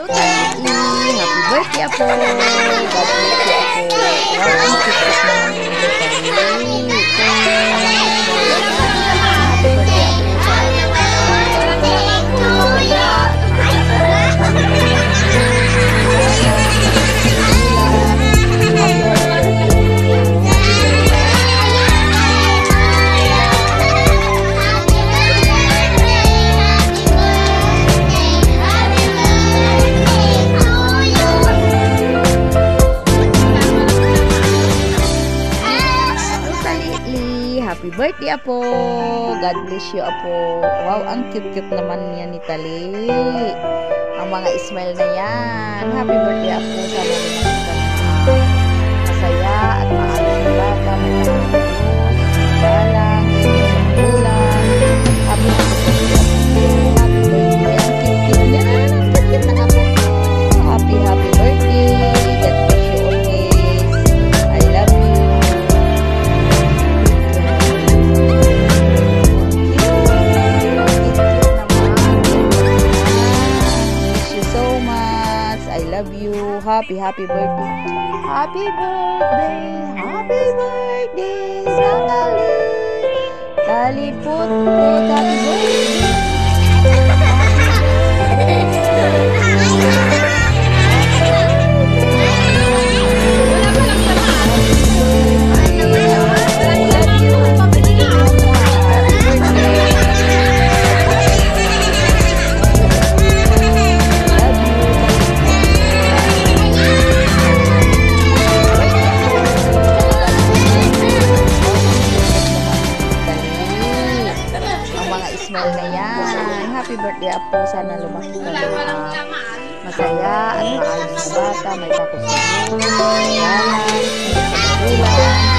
Totally. Happy birthday po. God bless you po. Wow, ang cute naman yung Happy birthday, Apo. God bless you, Apo. Wow, ang cute-cute naman niya ni Tali. Ang mga smile na yan. Happy birthday, Apo. Sana rin masaya at maayos na bata. May balang, bulan. Happy birthday, Apo. Happy birthday. Ang cute-cute niya. Ang cute-cute na Apo. Happy birthday. God bless you always. I love you. Happy birthday. Happy birthday sa Talipot. Happy smile na yan. Happy birthday, Apo. Sana lumaki ka na masaya at maayos na bata. May takot sa bulan. Happy birthday.